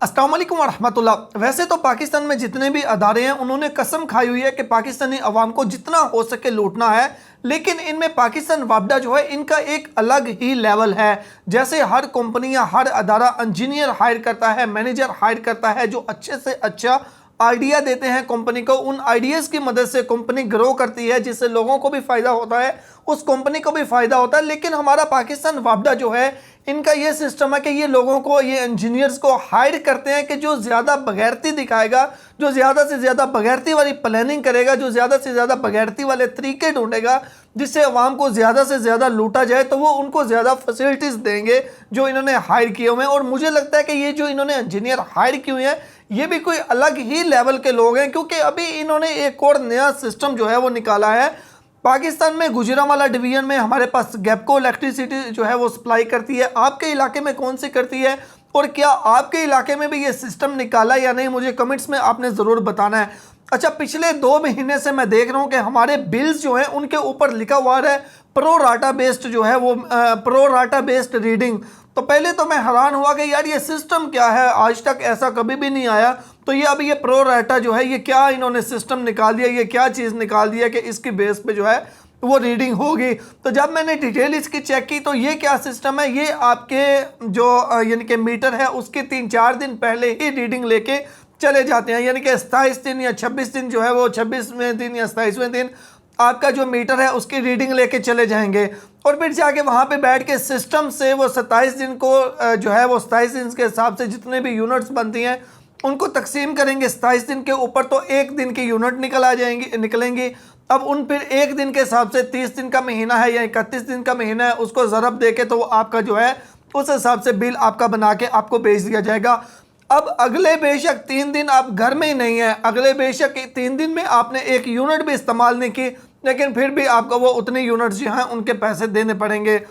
अस्सलाम वालेकुम वरहमतुल्लाह। वैसे तो पाकिस्तान में जितने भी अदारे हैं उन्होंने कसम खाई हुई है कि पाकिस्तानी अवाम को जितना हो सके लूटना है, लेकिन इनमें पाकिस्तान वापडा जो है इनका एक अलग ही लेवल है। जैसे हर कंपनी या हर अदारा इंजीनियर हायर करता है, मैनेजर हायर करता है जो अच्छे से अच्छा आइडिया देते हैं कंपनी को। उन आइडियाज़ की मदद से कंपनी ग्रो करती है जिससे लोगों को भी फ़ायदा होता है, उस कंपनी को भी फ़ायदा होता है। लेकिन हमारा पाकिस्तान वापडा जो है इनका ये सिस्टम है कि ये लोगों को, ये इंजीनियर्स को हायर करते हैं कि जो ज़्यादा बगैरती दिखाएगा, जो ज़्यादा से ज़्यादा बगैरती वाली प्लानिंग करेगा, जो ज़्यादा से ज़्यादा बगैरती वाले तरीके ढूंढेगा जिससे अवाम को ज़्यादा से ज़्यादा लूटा जाए, तो वो उनको ज़्यादा फैसिलिटीज़ देंगे जो इन्होंने हायर किए हुए हैं। और मुझे लगता है कि ये जो इन्होंने इंजीनियर हायर किए हुए हैं ये भी कोई अलग ही लेवल के लोग हैं, क्योंकि अभी इन्होंने एक और नया सिस्टम जो है वो निकाला है। पाकिस्तान में गुजरांवाला डिवीजन में हमारे पास गैपको इलेक्ट्रिसिटी जो है वो सप्लाई करती है। आपके इलाके में कौन सी करती है और क्या आपके इलाके में भी ये सिस्टम निकाला या नहीं, मुझे कमेंट्स में आपने ज़रूर बताना है। अच्छा, पिछले 2 महीने से मैं देख रहा हूँ कि हमारे बिल्स जो हैं उनके ऊपर लिखा हुआ है प्रो राटा बेस्ड जो है वो प्रो राटा बेस्ड रीडिंग। तो पहले तो मैं हैरान हुआ कि यार ये सिस्टम क्या है, आज तक ऐसा कभी भी नहीं आया। तो ये अभी ये प्रो राटा जो है ये क्या इन्होंने सिस्टम निकाल दिया, ये क्या चीज़ निकाल दिया कि इसकी बेस पे जो है वो रीडिंग होगी। तो जब मैंने डिटेल इसकी चेक की तो ये क्या सिस्टम है, ये आपके जो यानी कि मीटर है उसके 3-4 दिन पहले ही रीडिंग लेके चले जाते हैं। यानी कि 27 दिन या 26 दिन जो है वो 26वें दिन या 27वें दिन आपका जो मीटर है उसकी रीडिंग लेके चले जाएंगे और फिर जाके वहाँ पे बैठ के सिस्टम से वो 27 दिन को जो है वो 27 दिन के हिसाब से जितने भी यूनिट्स बनती हैं उनको तकसीम करेंगे 27 दिन के ऊपर, तो एक दिन की यूनिट निकलेंगी। अब उन फिर एक दिन के हिसाब से 30 दिन का महीना है या 31 दिन का महीना है उसको ज़रब दे के तो आपका जो है उस हिसाब से बिल आपका बना के आपको भेज दिया जाएगा। अब अगले बेशक 3 दिन आप घर में ही नहीं है, अगले बेशक 3 दिन में आपने एक यूनिट भी इस्तेमाल नहीं की, लेकिन फिर भी आपको वो उतनी यूनिट्स जो हैं उनके पैसे देने पड़ेंगे।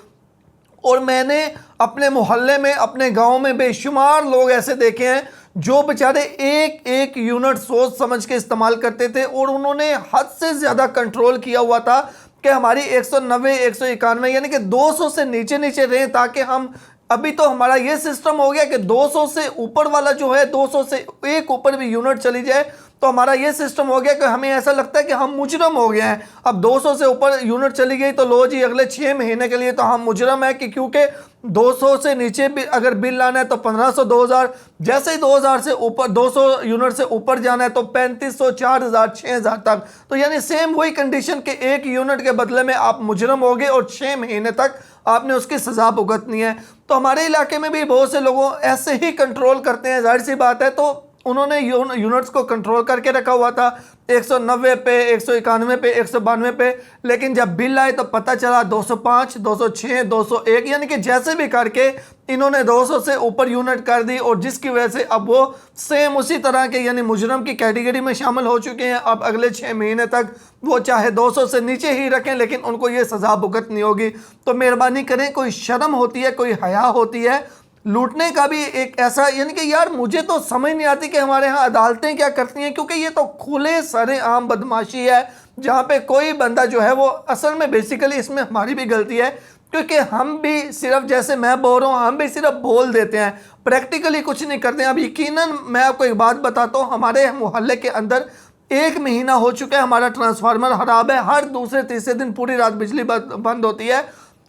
और मैंने अपने मोहल्ले में, अपने गांव में बेशुमार लोग ऐसे देखे हैं जो बेचारे एक एक यूनिट सोच समझ के इस्तेमाल करते थे और उन्होंने हद से ज़्यादा कंट्रोल किया हुआ था कि हमारी 190 191 यानी कि 200 से नीचे नीचे रहें, ताकि हम, अभी तो हमारा ये सिस्टम हो गया कि 200 से ऊपर वाला जो है 200 से एक ऊपर भी यूनिट चली जाए तो हमारा ये सिस्टम हो गया कि हमें ऐसा लगता है कि हम मुजरम हो गए हैं। अब 200 से ऊपर यूनिट चली गई तो लो जी अगले 6 महीने के लिए तो हम मुजरम है कि क्योंकि 200 से नीचे भी अगर बिल लाना है तो 1500 2000, जैसे ही 2000 से ऊपर 200 यूनिट से ऊपर जाना है तो 3500 4000 6000 तक। तो यानी सेम वही कंडीशन के एक यूनिट के बदले में आप मुजरम हो गए और 6 महीने तक आपने उसकी सज़ा भुगतनी है। तो हमारे इलाके में भी बहुत से लोगों ऐसे ही कंट्रोल करते हैं, जाहिर सी बात है। तो उन्होंने यूनिट्स को कंट्रोल करके रखा हुआ था 190 पे, 191 पे, 192 पे, लेकिन जब बिल आए तो पता चला 205, 206, 201, यानी कि जैसे भी करके इन्होंने 200 से ऊपर यूनिट कर दी और जिसकी वजह से अब वो सेम उसी तरह के यानी मुजरम की कैटेगरी में शामिल हो चुके हैं। अब अगले 6 महीने तक वो चाहे 200 से नीचे ही रखें लेकिन उनको ये सज़ा भुगतनी होगी। तो मेहरबानी करें, कोई शर्म होती है, कोई हया होती है, लूटने का भी एक ऐसा, यानी कि यार मुझे तो समझ नहीं आती कि हमारे यहाँ अदालतें क्या करती हैं, क्योंकि ये तो खुले सरे आम बदमाशी है जहाँ पे कोई बंदा जो है वो असल में बेसिकली इसमें हमारी भी गलती है, क्योंकि हम भी सिर्फ, जैसे मैं बोल रहा हूँ, हम भी सिर्फ बोल देते हैं, प्रैक्टिकली कुछ नहीं करते हैं। अब यकीनन मैं आपको एक बात बताता हूँ, हमारे मोहल्ले के अंदर 1 महीना हो चुका है हमारा ट्रांसफार्मर ख़राब है, हर दूसरे तीसरे दिन पूरी रात बिजली बंद होती है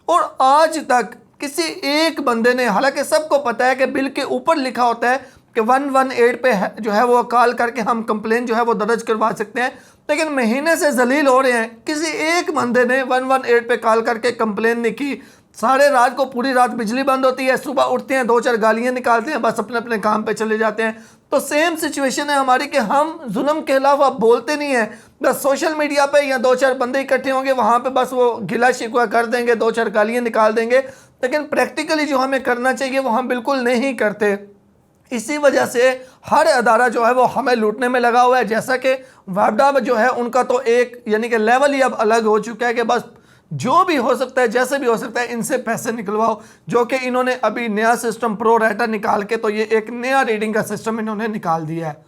और आज तक किसी एक बंदे ने, हालांकि सबको पता है कि बिल के ऊपर लिखा होता है कि 118 पे जो है वो कॉल करके हम कंप्लेन जो है वो दर्ज करवा सकते हैं, लेकिन महीने से जलील हो रहे हैं, किसी एक बंदे ने 118 पे कॉल करके कंप्लेन नहीं की। सारे रात को, पूरी रात बिजली बंद होती है, सुबह उठते हैं 2-4 गालियाँ निकालते हैं, बस अपने अपने काम पे चले जाते हैं। तो सेम सिचुएशन है हमारी कि हम जुल्म के अलावा बोलते नहीं हैं, बस सोशल मीडिया पे या 2-4 बंदे इकट्ठे होंगे वहाँ पे बस वो गिला शिकवा कर देंगे, 2-4 गालियाँ निकाल देंगे, लेकिन प्रैक्टिकली जो हमें करना चाहिए वो हम बिल्कुल नहीं करते। इसी वजह से हर अदारा जो है वो हमें लूटने में लगा हुआ है। जैसा कि वापडा जो है उनका तो एक यानी कि लेवल ही अब अलग हो चुका है कि बस जो भी हो सकता है, जैसे भी हो सकता है, इनसे पैसे निकलवाओ, जो कि इन्होंने अभी नया सिस्टम प्रो राटा निकाल के तो ये एक नया रीडिंग का सिस्टम इन्होंने निकाल दिया है।